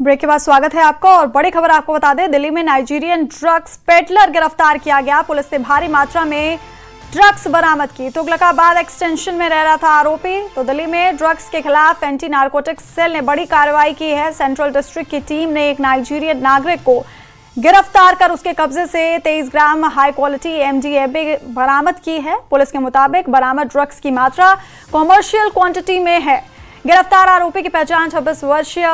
Break के बाद स्वागत है आपका और बड़ी खबर आपको बता दें, दिल्ली में नाइजीरियन ड्रग्स पेडलर गिरफ्तार किया गया। पुलिस ने भारी मात्रा में ड्रग्स बरामद की। तुगलकाबाद एक्सटेंशन में रह रहा था आरोपी। तो दिल्ली में ड्रग्स के खिलाफ एंटी नारकोटिक्स सेल ने बड़ी कार्रवाई की है। सेंट्रल डिस्ट्रिक्ट की टीम ने एक नाइजीरियन नागरिक को गिरफ्तार कर उसके कब्जे से 23 ग्राम हाई क्वालिटी MDMA बरामद की है। पुलिस के मुताबिक बरामद ड्रग्स की मात्रा कॉमर्शियल क्वांटिटी में है। गिरफ्तार आरोपी की पहचान 26 वर्षीय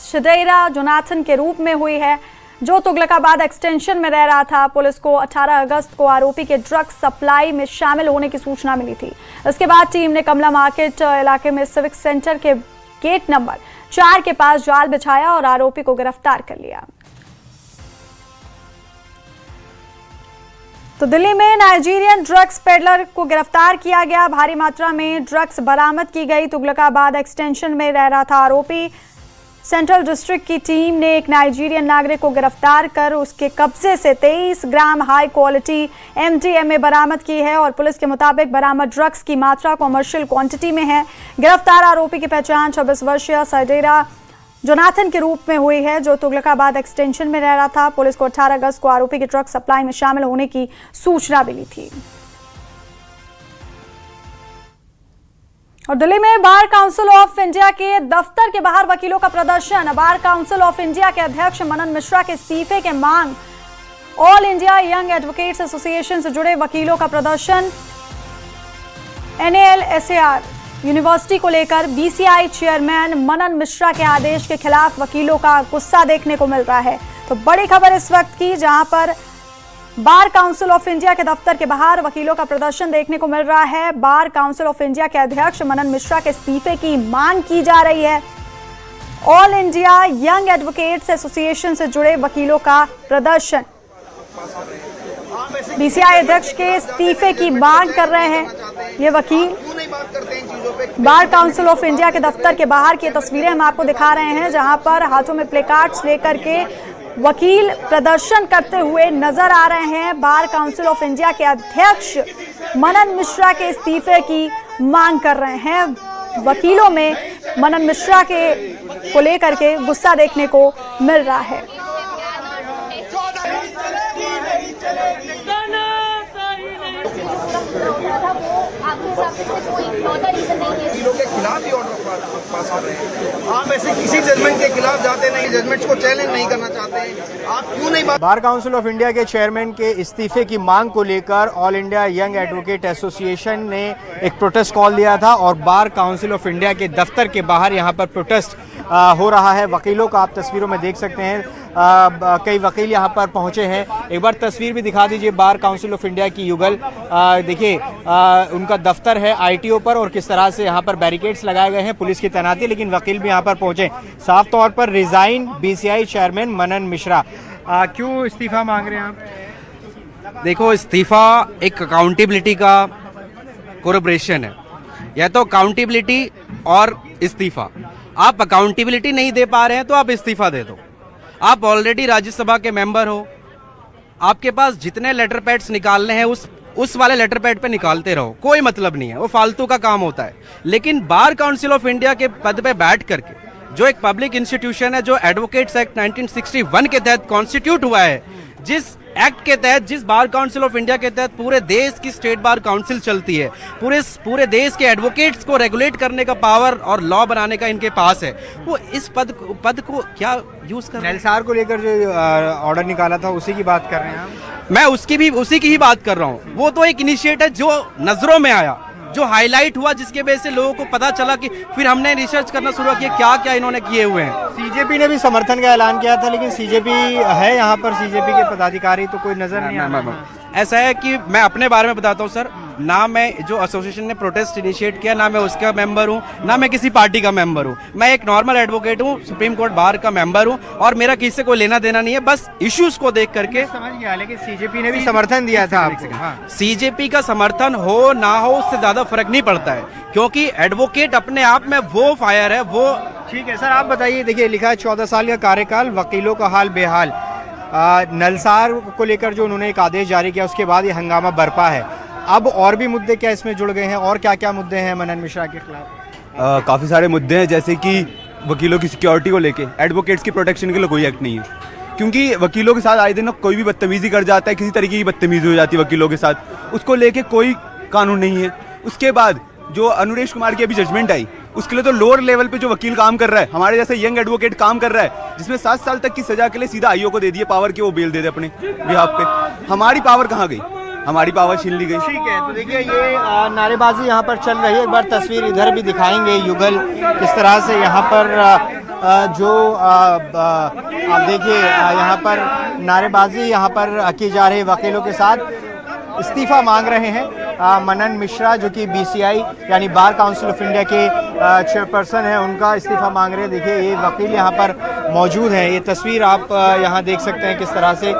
शिडेरा जोनाथन के रूप में हुई है, जो तुगलकाबाद एक्सटेंशन में रह रहा था। पुलिस को 18 अगस्त को आरोपी के ड्रग्स सप्लाई में शामिल होने की सूचना मिली थी। इसके बाद टीम ने कमला मार्केट इलाके में सिविक सेंटर के गेट नंबर 4 के पास जाल बिछाया और आरोपी को गिरफ्तार कर लिया। तो दिल्ली में नाइजीरियन ड्रग्स पेडलर को गिरफ्तार किया गया। भारी मात्रा में ड्रग्स बरामद की गई। तुगलकाबाद एक्सटेंशन में रह रहा था आरोपी। सेंट्रल डिस्ट्रिक्ट की टीम ने एक नाइजीरियन नागरिक को गिरफ्तार कर उसके कब्जे से 23 ग्राम हाई क्वालिटी MDMA बरामद की है और पुलिस के मुताबिक बरामद ड्रग्स की मात्रा कॉमर्शियल क्वांटिटी में है। गिरफ्तार आरोपी की पहचान 26 वर्षीय शिडेरा जोनाथन के रूप में हुई है, जो तुगलकाबाद एक्सटेंशन में रह रहा था। पुलिस को 18 अगस्त को आरोपी के ड्रग्स सप्लाई में शामिल होने की सूचना मिली थी। और दिल्ली में बार काउंसिल ऑफ इंडिया के दफ्तर के बाहर वकीलों का प्रदर्शन। बार काउंसिल ऑफ इंडिया के अध्यक्ष मनन मिश्रा के इस्तीफे के मांग। All India young advocates association से जुड़े वकीलों का प्रदर्शन। NALSAR यूनिवर्सिटी को लेकर BCI चेयरमैन मनन मिश्रा के आदेश के खिलाफ वकीलों का गुस्सा देखने को मिल रहा है। तो बड़ी खबर इस वक्त की, जहां पर बार काउंसिल ऑफ इंडिया के दफ्तर के बाहर वकीलों का प्रदर्शन देखने को मिल रहा है। बार काउंसिल ऑफ इंडिया के अध्यक्ष मनन मिश्रा के इस्तीफे की मांग की जा रही है। All India young advocates association से जुड़े वकीलों का प्रदर्शन। BCI अध्यक्ष के इस्तीफे की मांग कर रहे हैं ये वकील। बार काउंसिल ऑफ इंडिया के दफ्तर के बाहर की तस्वीरें हम आपको दिखा रहे हैं, जहां पर हाथों में प्लेकार्ड्स लेकर के वकील प्रदर्शन करते हुए नजर आ रहे हैं। बार काउंसिल ऑफ इंडिया के अध्यक्ष मनन मिश्रा के इस्तीफे की मांग कर रहे हैं। वकीलों में मनन मिश्रा को लेकर के गुस्सा देखने को मिल रहा है। वकीलों के खिलाफ ही ऑर्डर पास कर रहे हैं। आप ऐसे किसी जजमेंट के खिलाफ जाते नहीं, जजमेंट्स को चैलेंज नहीं करना चाहते हैं, आप क्यों नहीं? बार काउंसिल ऑफ इंडिया के चेयरमैन के इस्तीफे की मांग को लेकर all India young advocate association ने एक प्रोटेस्ट कॉल दिया था और बार काउंसिल ऑफ इंडिया के दफ्तर के बाहर यहां पर प्रोटेस्ट हो रहा है। वकीलों का आप तस्वीरों में देख सकते हैं, कई वकील यहां पर पहुंचे हैं। एक बार तस्वीर भी दिखा दीजिए बार काउंसिल ऑफ इंडिया की युगल। देखिए उनका दफ्तर है ITO पर और किस तरह से यहां पर बैरिकेड्स लगाए गए हैं, पुलिस की तैनाती, लेकिन वकील भी यहां पर पहुंचे। साफ तौर पर रिजाइन BCI चेयरमैन मनन मिश्रा। क्यों इस्तीफा मांग रहे हैं आप? देखो, इस्तीफा एक अकाउंटेबिलिटी का कोरपोरेशन है, या तो अकाउंटेबिलिटी और इस्तीफा। आप अकाउंटेबिलिटी नहीं दे पा रहे हैं तो आप इस्तीफा दे दो। आप ऑलरेडी राज्यसभा के मेंबर हो, आपके पास जितने लेटर पैड्स निकालने हैं उस वाले लेटर पैड पे निकालते रहो, कोई मतलब नहीं है, वो फालतू का काम होता है। लेकिन बार काउंसिल ऑफ इंडिया के पद पे बैठ करके, जो एक पब्लिक इंस्टीट्यूशन है, जो एडवोकेट्स एक्ट 1961 के तहत कॉन्स्टिट्यूट हुआ है, जिस एक्ट के तहत, जिस बार काउंसिल ऑफ इंडिया के तहत पूरे देश की स्टेट बार काउंसिल चलती है, पूरे देश के एडवोकेट्स को रेगुलेट करने का पावर और लॉ बनाने का इनके पास है, वो इस पद को क्या यूज कर रहे हैं? NALSAR को लेकर जो ऑर्डर निकाला था उसी की बात कर रहे हैं आप? मैं उसी की ही बात कर रहा हूँ। वो तो एक इनिशिएटिव जो नजरों में आया, जो हाईलाइट हुआ, जिसके वजह से लोगों को पता चला कि फिर हमने रिसर्च करना शुरू किया क्या क्या इन्होंने किए हुए हैं। CJP ने भी समर्थन का ऐलान किया था, लेकिन CJP है यहाँ पर, CJP के पदाधिकारी तो कोई नजर नहीं आया। ऐसा है कि मैं अपने बारे में बताता हूँ सर, ना मैं जो एसोसिएशन ने प्रोटेस्ट इनिशिएट किया, ना मैं उसका मेंबर हूँ, ना मैं किसी पार्टी का मेंबर हूँ। मैं एक नॉर्मल एडवोकेट हूँ, सुप्रीम कोर्ट बार का मेंबर हूँ और मेरा किसी से कोई लेना देना नहीं है। बस इश्यूज को देख करके समझ गया, लेकिन CJP ने भी समर्थन दिया था आपको। हाँ। CJP का समर्थन हो ना हो उससे ज्यादा फर्क नहीं पड़ता है, क्योंकि एडवोकेट अपने आप में वो फायर है, वो ठीक है। सर आप बताइए, देखिए लिखा है 14 साल का कार्यकाल, वकीलों का हाल बेहाल। NALSAR को लेकर जो उन्होंने एक आदेश जारी किया, उसके बाद ये हंगामा बरपा है। अब और भी मुद्दे क्या इसमें जुड़ गए हैं, और क्या क्या मुद्दे हैं मनन मिश्रा के खिलाफ? काफ़ी सारे मुद्दे हैं, जैसे कि वकीलों की सिक्योरिटी को लेके, एडवोकेट्स की प्रोटेक्शन के लिए कोई एक्ट नहीं है, क्योंकि वकीलों के साथ आए दिन कोई भी बदतमीजी कर जाता है, किसी तरीके की बदतमीजी हो जाती है वकीलों के साथ, उसको लेके कोई कानून नहीं है। उसके बाद जो अनुरेश कुमार की अभी जजमेंट आई, उसके लिए तो लोअर लेवल पे जो वकील काम कर रहा है, हमारे जैसे यंग एडवोकेट काम कर रहा है, जिसमें 7 साल तक की सजा के लिए सीधा आईओ को दे दिए पावर कि वो बेल दे दे अपने बिहाफ पे। हमारी पावर कहाँ गई? हमारी पावर छीन ली गई। ठीक है, तो देखिए ये नारेबाजी यहाँ पर चल रही है। एक बार तस्वीर इधर भी दिखाएंगे युगल, किस तरह से यहाँ पर आप देखिए यहाँ पर नारेबाजी यहाँ पर की जा रही है। वकीलों के साथ इस्तीफा मांग रहे हैं मनन मिश्रा, जो कि बीसीआई यानी बार काउंसिल ऑफ इंडिया के चेयरपर्सन हैं, उनका इस्तीफा मांग रहे हैं। देखिए ये वकील यहाँ पर मौजूद हैं। ये तस्वीर आप यहाँ देख सकते हैं किस तरह से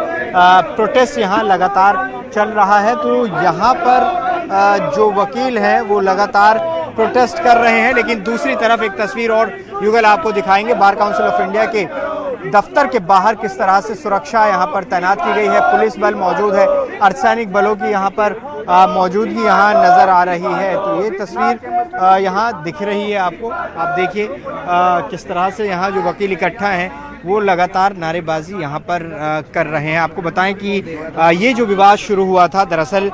प्रोटेस्ट यहाँ लगातार चल रहा है। तो यहाँ पर जो वकील हैं वो लगातार प्रोटेस्ट कर रहे हैं, लेकिन दूसरी तरफ एक तस्वीर और युगल आपको दिखाएंगे। बार काउंसिल ऑफ इंडिया के दफ्तर के बाहर किस तरह से सुरक्षा यहाँ पर तैनात की गई है, पुलिस बल मौजूद है, अर्धसैनिक बलों की यहाँ पर मौजूदगी यहाँ नज़र आ रही है। तो ये तस्वीर यहाँ दिख रही है आपको। आप देखिए किस तरह से यहाँ जो वकील इकट्ठा हैं वो लगातार नारेबाजी यहाँ पर कर रहे हैं। आपको बताएं कि ये जो विवाद शुरू हुआ था, दरअसल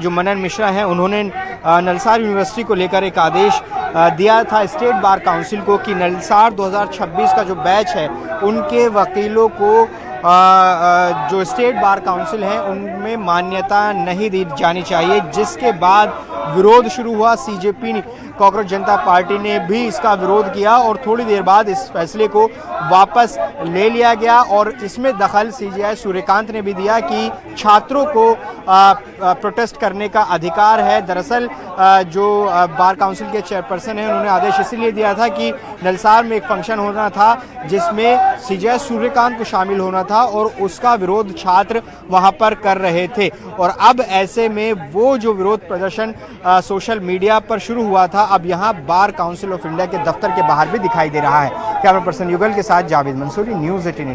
जो मनन मिश्रा हैं उन्होंने नलसार यूनिवर्सिटी को लेकर एक आदेश दिया था स्टेट बार काउंसिल को कि नलसार 2026 का जो बैच है उनके वकीलों को जो स्टेट बार काउंसिल है उनमें मान्यता नहीं दी जानी चाहिए, जिसके बाद विरोध शुरू हुआ। सीजेपी कॉकरोच जनता पार्टी ने भी इसका विरोध किया और थोड़ी देर बाद इस फैसले को वापस ले लिया गया और इसमें दखल सीजीआई सूर्यकांत ने भी दिया कि छात्रों को प्रोटेस्ट करने का अधिकार है। दरअसल जो बार काउंसिल के चेयरपर्सन हैं उन्होंने आदेश इसीलिए दिया था कि नलसार में एक फंक्शन होना था जिसमें सीजीआई सूर्यकांत को शामिल होना था और उसका विरोध छात्र वहां पर कर रहे थे। और अब ऐसे में वो जो विरोध प्रदर्शन सोशल मीडिया पर शुरू हुआ था, अब यहाँ बार काउंसिल ऑफ इंडिया के दफ्तर के बाहर भी दिखाई दे रहा है। कैमरा पर्सन युगल के साथ जावेद मंसूरी, न्यूज़ 18।